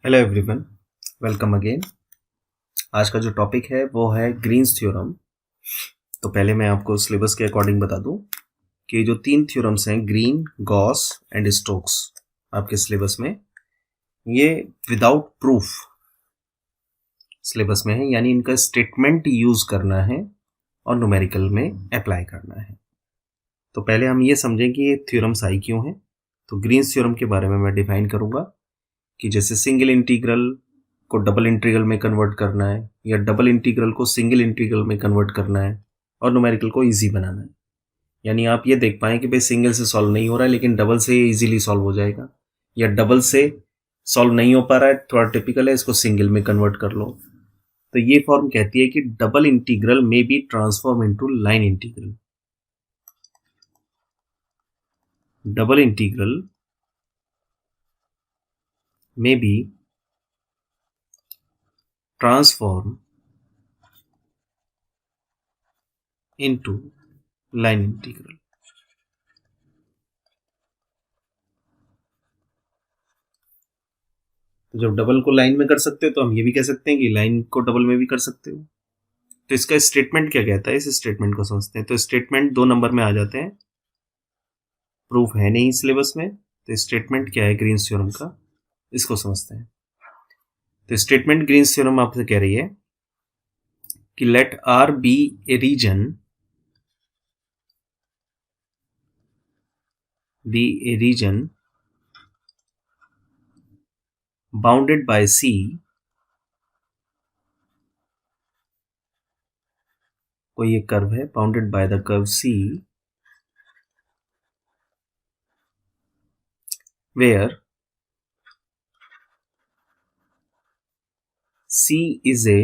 Hello everyone, welcome again. आज का जो टॉपिक है वो है ग्रीन्स थ्योरम। तो पहले मैं आपको सिलेबस के अकॉर्डिंग बता दूं कि जो तीन थ्योरम्स हैं, ग्रीन, गॉस एंड स्टोक्स, आपके सिलेबस में ये विदाउट प्रूफ सिलेबस में है, यानी इनका स्टेटमेंट यूज करना है और न्यूमेरिकल में अप्लाई करना है। तो पहले हम ये समझें कि ये थ्योरम्स आई क्यों हैं। तो ग्रीन्स थ्योरम के बारे में मैं डिफाइन करूंगा कि जैसे सिंगल इंटीग्रल को डबल इंटीग्रल में कन्वर्ट करना है या डबल इंटीग्रल को सिंगल इंटीग्रल में कन्वर्ट करना है और न्यूमेरिकल को इजी बनाना है। यानी आप ये देख पाएं कि भाई सिंगल से सॉल्व नहीं हो रहा है लेकिन डबल से इजीली सॉल्व हो जाएगा, या डबल से सॉल्व नहीं हो पा रहा है, थोड़ा टिपिकल है, इसको सिंगल में कन्वर्ट कर लो। तो ये फॉर्म कहती है कि डबल इंटीग्रल में be transform into line integral. Double integral में be transform into line integral. तो जब डबल को लाइन में कर सकते हो तो हम ये भी कह सकते हैं कि लाइन को डबल में भी कर सकते हो। तो इसका स्टेटमेंट क्या कहता है, इस स्टेटमेंट को समझते हैं। तो स्टेटमेंट 2 नंबर में आ जाते हैं, प्रूफ है नहीं सिलेबस में। तो स्टेटमेंट क्या है ग्रीन्स थ्योरम का, इसको समझते हैं। तो स्टेटमेंट ग्रीन्स थ्योरम आपसे कह रही है कि let R be a region, bounded by C, कोई एक कर्व है bounded by the curve C, where C is a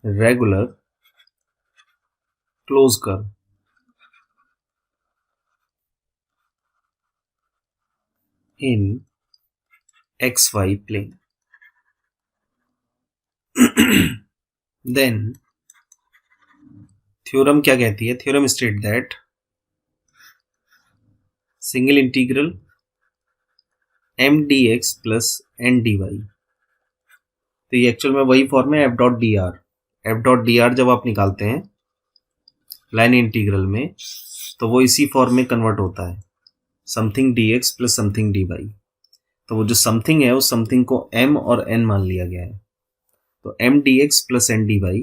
regular closed curve in xy plane. Then theorem क्या कहती है? Theorem state that single integral m dx plus n dy, तो ये actual में वही फॉर्म है f dot D R. F dot D R जब आप निकालते हैं लाइन इंटीग्रल में तो वो इसी फॉर्म में कन्वर्ट होता है, something dx plus something dy। तो वो जो समथिंग है उस समथिंग को m और n मान लिया गया है। तो m dx plus n dy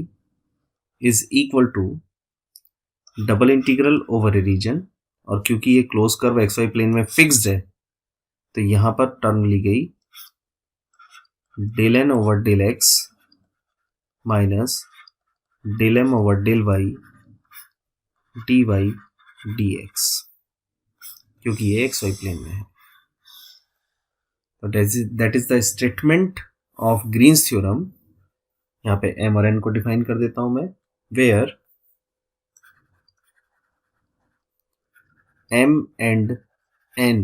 is equal to double integral over a region, और क्योंकि ये close curve x y plane में फिक्स्ड है तो यहां पर टर्म ली गई del n over del x minus del m over del y d y d x, क्योंकि ये एक्स वाई प्लेन में है। तो that is the statement of Green's theorem. यहाँ पे एम और एन को डिफाइन कर देता हूं मैं, where m and n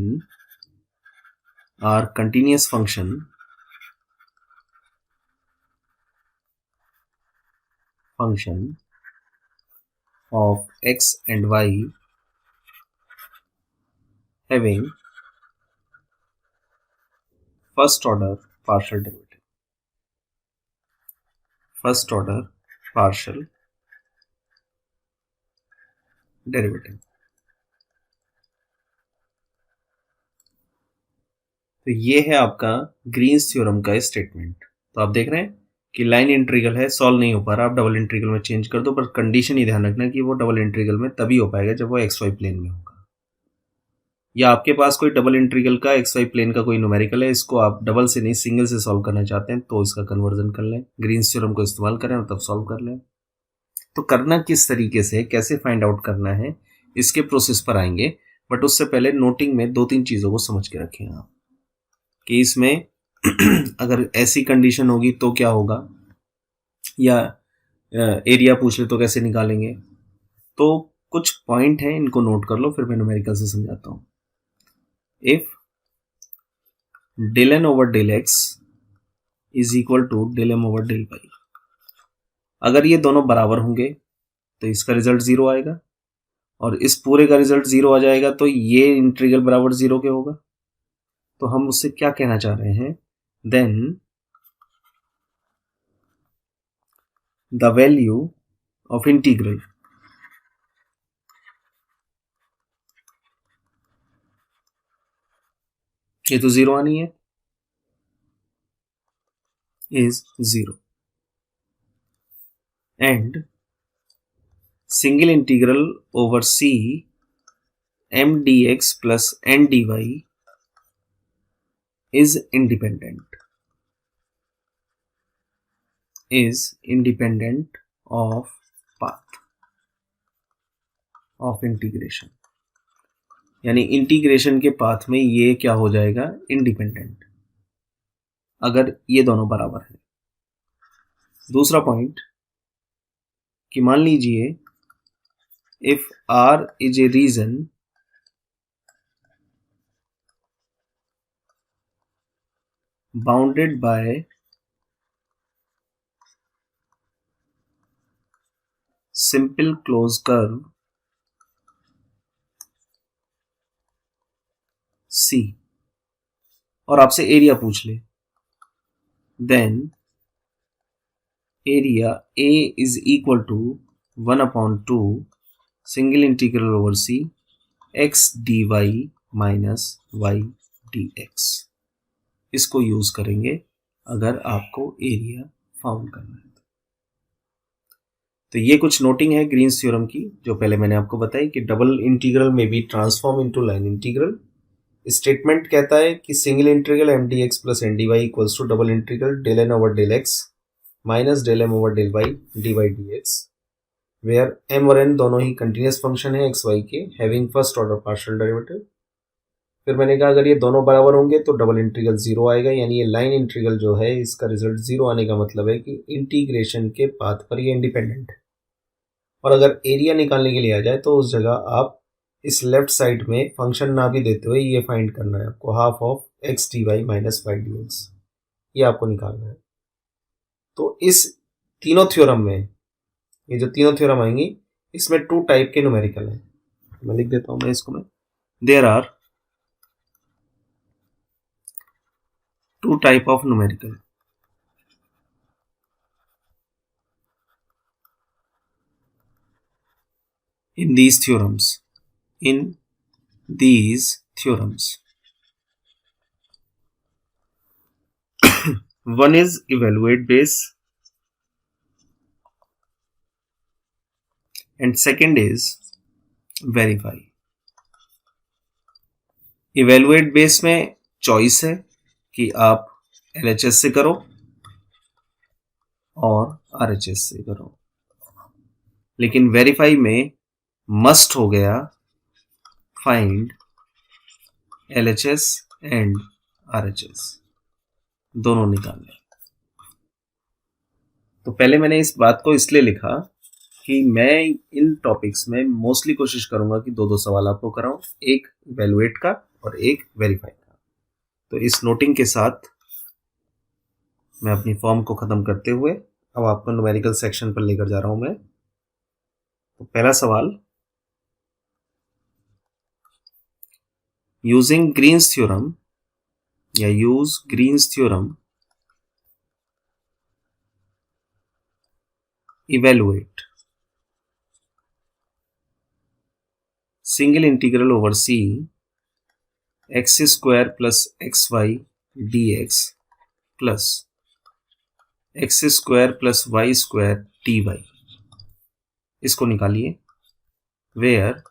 are continuous function of x and y having first order partial derivative. First order partial derivative. तो ये है आपका ग्रीन्स थ्योरम का स्टेटमेंट। तो आप देख रहे हैं कि लाइन इंटीग्रल है, सॉल्व नहीं हो पा रहा, आप डबल इंटीग्रल में चेंज कर दो, पर कंडीशन ही ध्यान रखना कि वो डबल इंटीग्रल में तभी हो पाएगा जब वो एक्स वाई प्लेन में होगा। या आपके पास कोई डबल इंटीग्रल का एक्स वाई प्लेन का कोई न्यूमेरिकल है, इसको आप डबल से नहीं सिंगल से सॉल्व करना चाहते हैं तो इसका कन्वर्जन कर लें, ग्रीन्स थ्योरम को इस्तेमाल करें और तब सॉल्व कर लें। तो करना किस तरीके से, कैसे फाइंड आउट करना है, इसके प्रोसेस पर आएंगे। बट उससे पहले नोटिंग में 2-3 चीजों को समझ के रखें आप कि इसमें अगर ऐसी कंडीशन होगी तो क्या होगा, या एरिया पूछ ले तो कैसे निकालेंगे। तो कुछ पॉइंट हैं, इनको नोट कर लो, फिर मैं न्यूमेरिकल से समझाता हूं। If del n over del x is equal to del m over del y, अगर ये दोनों बराबर होंगे तो इसका रिजल्ट 0 आएगा, और इस पूरे का रिजल्ट 0 आ जाएगा तो ये इंटीग्रल बराबर 0 के होगा। तो हम उससे क्या कहना चाह रहे हैं, then the value of integral ये तो जीरो आनी है, is zero, and single integral over c m dx plus n dy is independent of path of integration, यानी इंटीग्रेशन के पाथ में ये क्या हो जाएगा, इंडिपेंडेंट, अगर ये दोनों बराबर है। दूसरा पॉइंट कि मान लीजिए if R is a region bounded by simple close curve C और आपसे एरिया पूछ ले, then area A is equal to 1/2 single integral over C x dy minus y dx। इसको यूज करेंगे अगर आपको एरिया फाउंड करना है। तो ये कुछ नोटिंग है ग्रीन्स थ्योरम की, जो पहले मैंने आपको बताई कि डबल इंटीग्रल में be transform into line integral. Statement कहता है कि single integral m D x plus N D y equals to double integral del n over del x minus del m over del y d y d x, where m और n दोनों ही continuous function है x y के, having first order partial derivative. फिर मैंने कहा अगर ये दोनों बराबर होंगे तो डबल इंटीग्रल जीरो आएगा, यानी ये लाइन इंटीग्रल जो है इसका रिजल्ट जीरो आने का मतलब है कि इंटीग्रेशन के पाथ पर ये इंडिपेंडेंट है। और अगर एरिया निकालने के लिए आ जाए तो उस जगह आप इस लेफ्ट साइड में फंक्शन ना भी देते हुए ये फाइंड करना है आपको, half of x d y minus y d x, ये आपको निकालना है। तो इस तीनों थ्योरम में, ये जो तीनों थ्योरम आएंगी इसमें टू टाइप के न्यूमेरिकल हैं, मैं लिख देता हूं मैं इसको, मैं there are two type of numerical in these theorems. One is evaluate base and second is verify. evaluate base में चॉइस है कि आप LHS से करो और RHS से करो, लेकिन वेरीफाई में मस्ट हो गया फाइंड LHS एंड RHS दोनों निकालने। तो पहले मैंने इस बात को इसलिए लिखा कि मैं इन टॉपिक्स में मोस्टली कोशिश करूंगा कि दो दो सवाल आपको कराऊं, एक इवैल्यूएट का और एक वेरीफाई का। तो इस नोटिंग के साथ मैं अपनी फॉर्म को खत्म करते हुए अब आपको न्यूमेरिकल सेक्शन पर लेकर जा रहा हूं मैं। तो पहला सवाल, यूजिंग ग्रीन्स थ्योरम या use Green's theorem evaluate single integral over C x square plus x y d x plus x square plus Y square d y, इसको निकालिए, where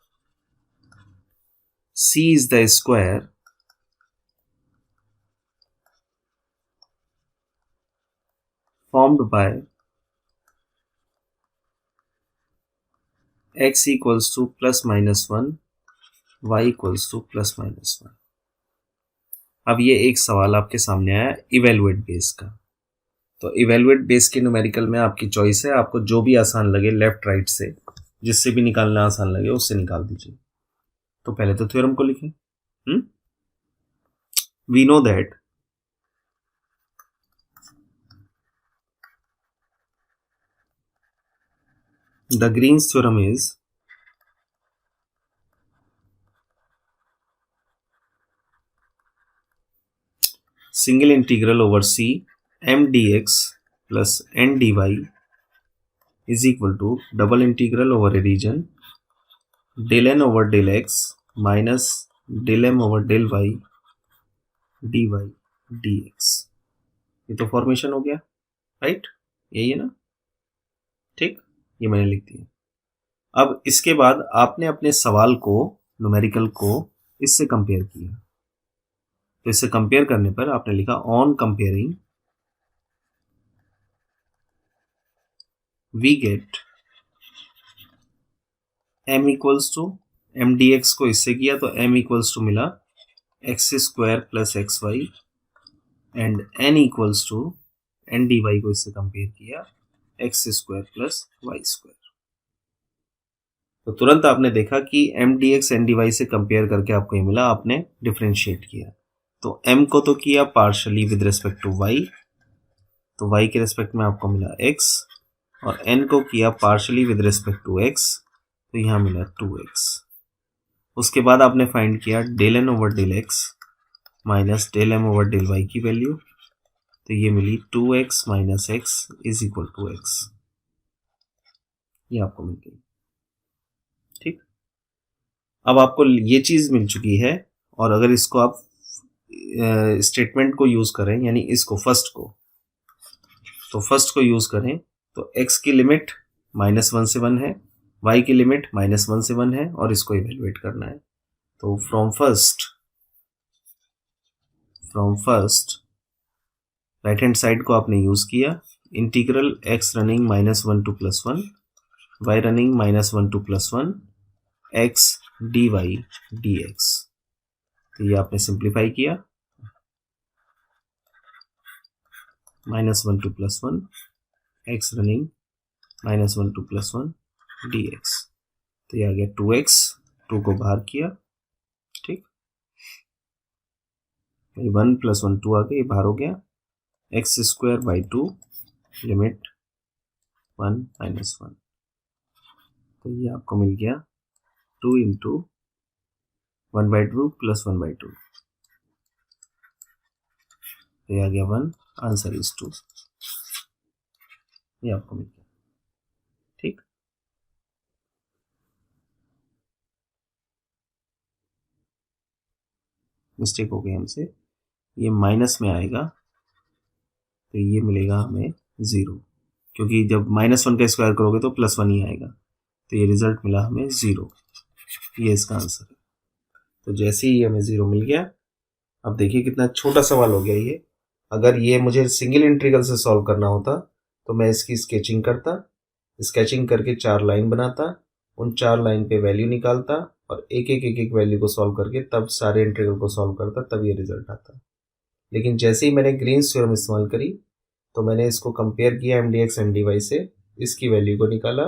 C is the square formed by x equals to plus minus 1 y equals to plus minus 1। अब ये एक सवाल आपके सामने आया evaluate base का। तो इवैल्यूएट बेस के न्यूमेरिकल में आपकी चॉइस है, आपको जो भी आसान लगे लेफ्ट राइट से, जिससे भी निकालना आसान लगे उससे निकाल दीजिए। तो पहले तो थ्योरम को लिखें। We know that the Green's theorem is single integral over c m dx plus n dy is equal to double integral over a region del n over del x minus del m over del y dy dx। ये तो formation हो गया, right, यही है ना, ठीक, ये मैंने लिख दिया। अब इसके बाद आपने अपने सवाल को, न्यूमेरिकल को इससे कंपेयर किया, तो इससे कंपेयर करने पर आपने लिखा on comparing we get m equals to m D x को इससे किया तो m इक्वल्स टू मिला x square plus x y and n equals to n D y को इससे कंपेयर किया x square plus Y square. तो तुरंत आपने देखा कि m D x n D y से कंपेयर करके आपको ये मिला, आपने डिफ्रेंशिएट किया। तो m को तो किया partially with respect to y, तो y के रिस्पेक्ट में आपको मिला x, और n को किया partially with respect to x, तो यहाँ मिला 2x। उसके बाद आपने फाइंड किया del n over del x minus del m over del y की वैल्यू, तो ये मिली 2x minus x is equal to x, ये आपको मिल गई, ठीक। अब आपको ये चीज मिल चुकी है, और अगर इसको आप स्टेटमेंट को यूज करें, यानी इसको फर्स्ट को, तो फर्स्ट को यूज करें तो x की लिमिट -1 से 1 है, y की लिमिट -1 से 1 है, और इसको इवेलुएट करना है। तो from first right hand side को आपने यूज किया, integral x running -1 to +1, y running -1 to +1 x dy dx, तो ये आपने सिंप्लीफाई किया, -1 to +1 x running -1 to +1 dx, तो ये आ गया 2x, 2 को बाहर किया, ठीक, 1 + 1 2 आ गया, ये बाहर हो गया, एक्स स्क्वायर बाई 2 लिमिट 1 -1, तो ये आपको मिल गया 2 इंटू 1/2 + 1/2, ये आ गया 1, आंसर इज 2, ये आपको मिल गया, ठीक। मिस्टेक हो गई हमसे, ये माइनस में आएगा तो ये मिलेगा हमें 0, क्योंकि जब -1 का स्क्वायर करोगे तो +1 ही आएगा, तो ये रिजल्ट मिला हमें 0, ये इसका आंसर है। तो जैसे ही हमें 0 मिल गया, अब देखिए कितना छोटा सवाल हो गया ये। अगर ये मुझे सिंगल इंटीग्रल से सॉल्व करना होता तो मैं इसकी स्केचिंग करता, स्केचिंग करके 4 लाइन बनाता, उन 4 लाइन पे वैल्यू निकालता, और एक एक वैल्यू को सॉल्व करके तब सारे इंटीग्रल को सॉल्व करता, तब ये रिजल्ट आता। लेकिन जैसे ही मैंने ग्रीन्स थ्योरम इस्तेमाल करी तो मैंने इसको कंपेयर किया m D x m d y से, इसकी वैल्यू को निकाला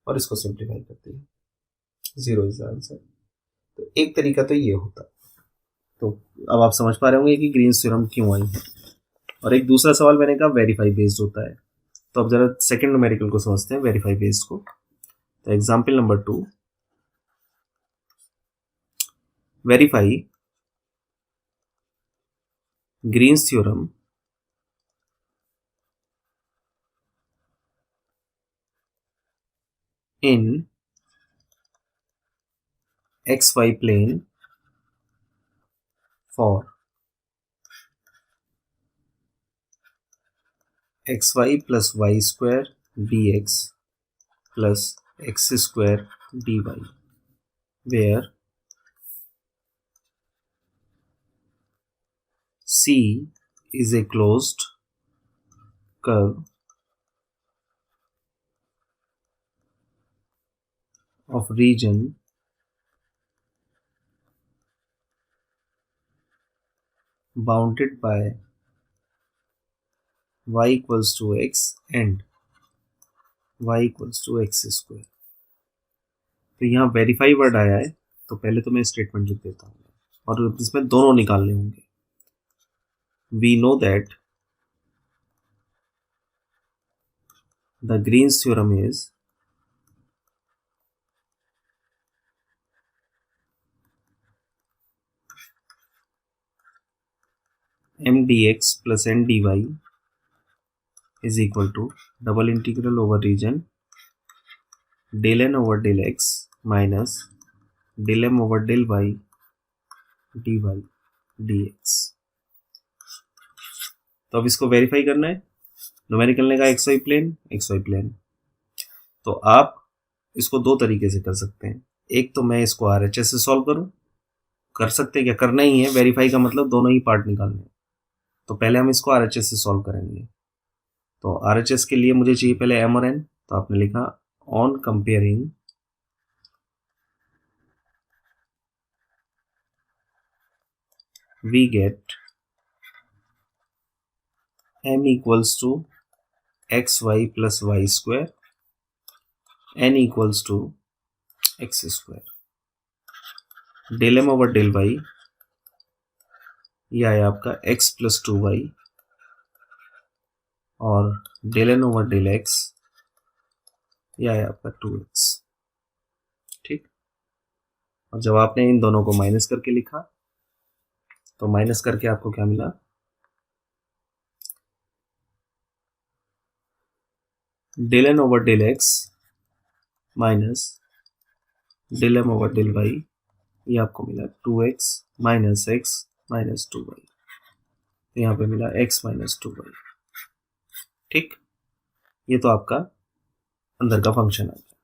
और इसको सिंप्लीफाई कर दिया, 0 इज आंसर। तो एक तरीका तो ये होता। तो अब आप समझ पा रहे होंगे कि ग्रीन्स थ्योरम क्यों आई है। और एक दूसरा सवाल मैंने कहा वेरीफाई बेस्ड होता है, तो अब जरा सेकंड न्यूमेरिकल को समझते हैं, वेरीफाई बेस्ड को। तो example number 2, verify Green's theorem in xy plane for xy plus y square dx plus x square dy, where C is a closed curve of region bounded by y equals to x and y equals to x square। तो यहाँ verify word आया है, तो पहले तो मैं statement लिख देता हूँ, और इसमें दोनों निकालने होंगे। We know that the Green's theorem is m D x plus N D y is equal to double integral over region del n over del x minus del m over del y d y d x. तो अब इसको verify करना है। Numerical ने कहा x y plane, तो आप इसको दो तरीके से कर सकते हैं। एक तो मैं इसको आरएचएस से सॉल्व करूं, कर सकते हैं, क्या करना ही है, वेरीफाई का मतलब दोनों ही पार्ट निकालने हैं। तो पहले हम इसको आरएचएस से सॉल्व करेंगे। तो आरएचएस के लिए मुझे चाहिए पहले एम और एन, तो आपने लिखा on comparing we get m equals to xy plus y square, n equals to x square, del m over del y यह है आपका x प्लस 2y और del n over del x यह है आपका 2x। ठीक, और जब आपने इन दोनों को माइनस करके लिखा तो माइनस करके आपको क्या मिला, del n over del x minus del m over del y, ये आपको मिला 2x minus x minus 2y, तो यहाँ पे मिला x माइनस 2y। ठीक, ये तो आपका अंदर का फंक्शन आ गया।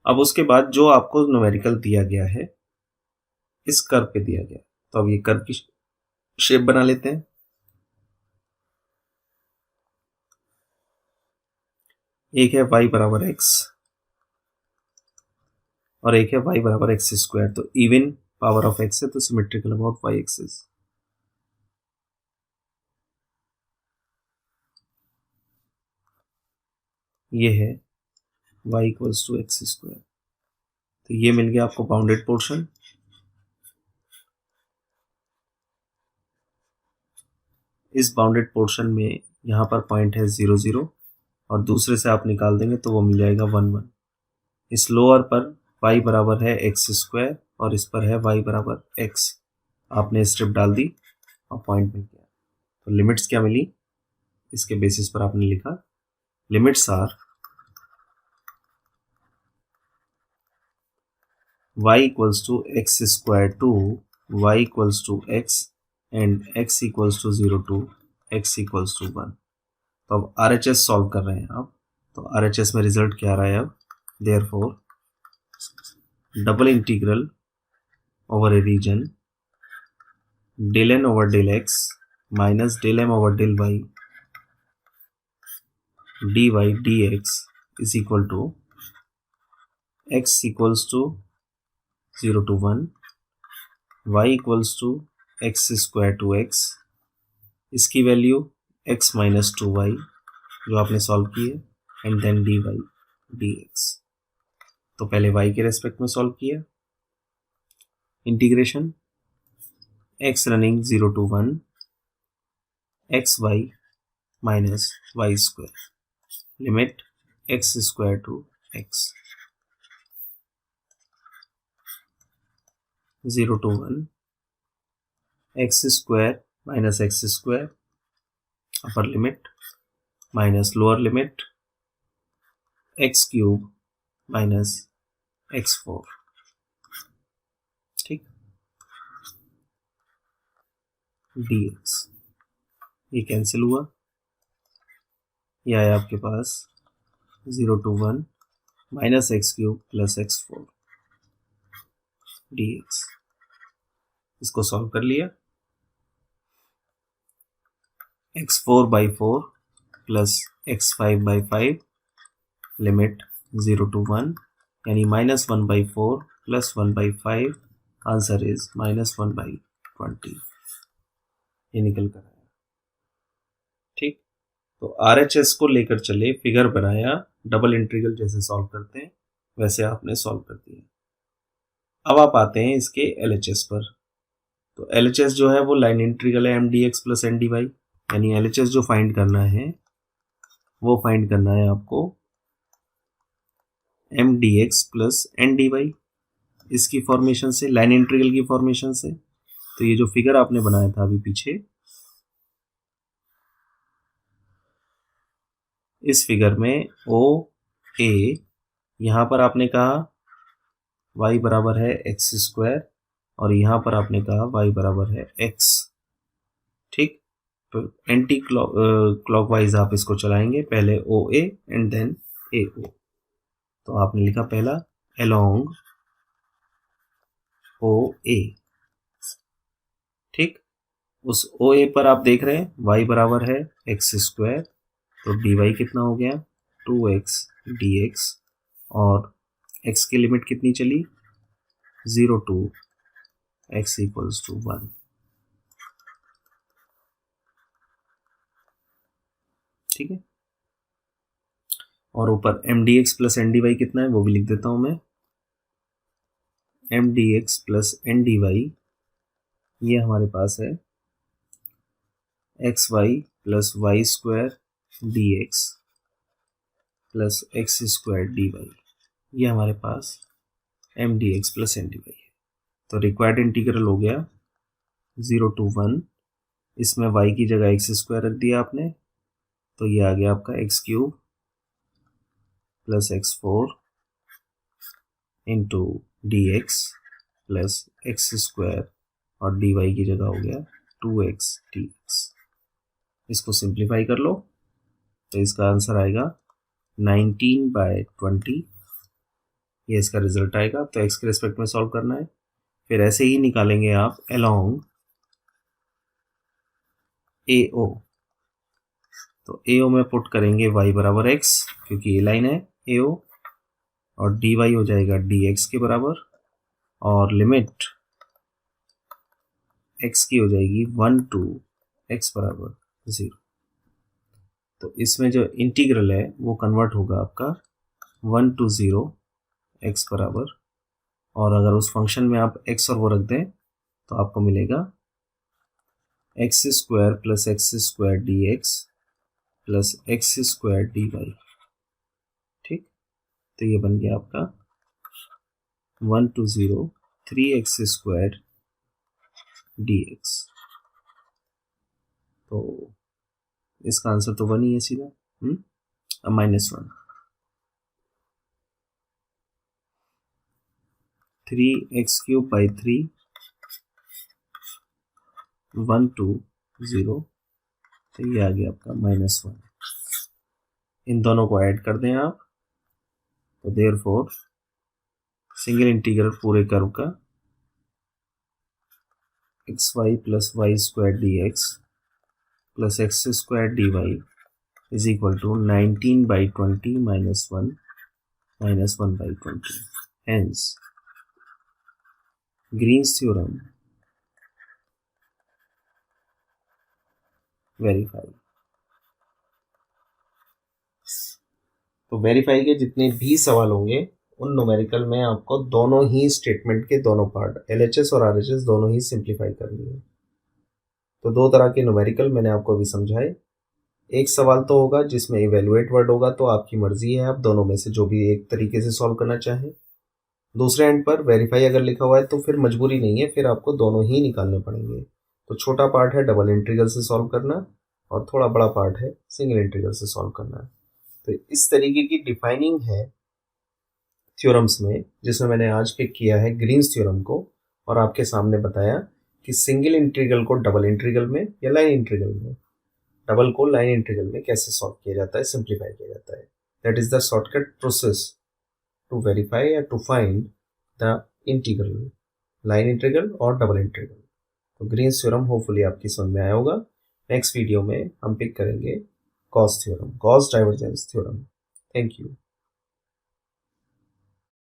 अब उसके बाद जो आपको न्यूमेरिकल दिया गया है इस कर्व पे दिया गया, तो अब ये कर्व की शेप बना लेते हैं। एक है y बराबर x और एक है y बराबर एक्स स्क्वायर, तो इवन पावर ऑफ x है तो सिमेट्रिकल अबाउट y एक्सिस। ये है y equals to x square, तो ये मिल गया आपको बाउंडेड पोर्शन। इस बाउंडेड पोर्शन में यहाँ पर पॉइंट है 0 0 और दूसरे से आप निकाल देंगे तो वो मिल जाएगा 1 1। इस लोअर पर y बराबर है एक्स स्क्वायर और इस पर है y बराबर x, आपने स्ट्रिप डाल दी और पॉइंट मिल गया। तो लिमिट्स क्या मिली, इसके बेसिस पर आपने लिखा limits are y equals to x square to y equals to x and x equals to 0 to x equals to 1। तो अब RHS सॉल्व कर रहे हैं आप, तो RHS में रिजल्ट क्या आ रहा है अब, therefore double integral over a region del n over del x minus del m over del y dy dx is equal to x equals to 0 to 1, y equals to x square to x, इसकी value x minus 2y जो आपने solve की है, and then dy dx। तो पहले y के respect में solve किया, integration x running 0 to 1 x y minus y square, limit x square to x 0 to 1 x square minus x square upper limit minus lower limit x cube minus x 4। ठीक, dx ये cancel हुआ, यह है आपके पास 0 to 1 minus x cube plus x 4 dx। इसको solve कर लिया, x4 by 4 plus x5 by 5 limit 0 to 1 यानी minus 1 by 4 plus 1 by 5, answer is minus 1 by 20, ये निकल कर आया। ठीक, तो RHS को लेकर चले, फिगर बनाया, डबल इंटीग्रल जैसे सॉल्व करते हैं वैसे आपने सॉल्व कर दिया। अब आप आते हैं इसके LHS पर। तो LHS जो है वो लाइन इंटीग्रल है MDX प्लस NDY, यानी LHS जो फाइंड करना है वो फाइंड करना है आपको MDX प्लस NDY, इसकी फॉर्मेशन से, लाइन इंटीग्रल की फॉर्मेशन से। तो ये जो फिगर आपने बनाया था अभी पीछे, इस फिगर में ओ ए, यहाँ पर आपने कहा y बराबर है एक्स स्क्वायर और यहाँ पर आपने कहा y बराबर है x। ठीक, तो एंटी क्लॉकवाइज आप इसको चलाएंगे, पहले ओ ए एंड देन ए ओ। तो आपने लिखा पहला अलोंग ओ ए। ठीक, उस ओ ए पर आप देख रहे हैं y बराबर है एक्स स्क्वायर, तो डी वाई कितना हो गया 2x dx, और x की लिमिट कितनी चली 0 to x इक्वल्स टू 1। ठीक है, और ऊपर M D x plus N D Y कितना है वो भी लिख देता हूं मैं। M D x plus N D Y ये हमारे पास है x Y plus Y square D x plus x square D Y, ये हमारे पास M D x plus N D Y है। तो रिक्वायर्ड इंटीग्रल हो गया 0 to 1, इसमें y की जगह एक्स स्क्वायर रख दिया आपने, तो ये आ गया आपका x cube plus x four into D x plus x square, और डी वाई की जगह हो गया 2x dx। इसको सिंप्लीफाई कर लो तो इसका आंसर आएगा 19/20, ये इसका रिजल्ट आएगा। तो x के रिस्पेक्ट में सॉल्व करना है, फिर ऐसे ही निकालेंगे आप अलोंग ए ओ। तो ए ओ में पुट करेंगे y बराबर x, क्योंकि ये लाइन है ए ओ, और डी वाई हो जाएगा डी एक्स के बराबर, और लिमिट x की हो जाएगी 1 to x बराबर 0। तो इसमें जो इंटीग्रल है वो कन्वर्ट होगा आपका 1 to 0 x बराबर, और अगर उस फंक्शन में आप x और वो रख दें तो आपको मिलेगा x square plus x square D x plus x square D y. ठीक, तो ये बन गया आपका 1 to 0 3x square D x. तो इसका आंसर तो 1 ही है सीधा, -1 3x³ 1 to 0, तो ये आ गया आपका -1। इन दोनों को ऐड कर दें आप, तो देयरफॉर सिंगल इंटीग्रल पूरे कर्व का x Y plus Y square D x plus x square D y is equal to 19/20 -1 -1/20। Hence Green's theorem verify. तो वेरीफाई के जितने भी सवाल होंगे उन न्यूमेरिकल में आपको दोनों ही स्टेटमेंट के दोनों पार्ट LHS और RHS दोनों ही सिंप्लीफाई करनी है। तो दो तरह के न्यूमेरिकल मैंने आपको अभी समझाए। एक सवाल तो होगा जिसमें इवेलुएट वर्ड होगा, तो आपकी मर्जी है आप दोनों में से जो भी एक तरीके से सॉल्व करना चाहें। दूसरे एंड पर वेरीफाई अगर लिखा हुआ है तो फिर मजबूरी नहीं है, फिर आपको दोनों ही निकालने पड़ेंगे। तो छोटा पार्ट है डबल इंटीग्रल से सॉल्व करना, और थोड़ा बड़ा पार्ट है सिंगल इंटीग्रल से सॉल्व करना। तो इस तरीके की डिफाइनिंग है थ्योरम्स में, जिसमें मैंने आज पिक किया है ग्रीन्स थ्योरम को, और आपके सामने बताया कि सिंगल इंटीग्रल को डबल इंटीग्रल में या लाइन इंटीग्रल में, डबल को लाइन इंटीग्रल में कैसे सॉल्व किया जाता है, सिंप्लीफाई किया जाता है। That is the shortcut process to verify या to find the integral, line integral और डबल इंटीग्रल। तो ग्रीन्स थ्योरम होपफुली आपकी समझ में आया होगा। नेक्स्ट वीडियो में हम पिक करेंगे Gauss theorem, Gauss divergence theorem. Thank you.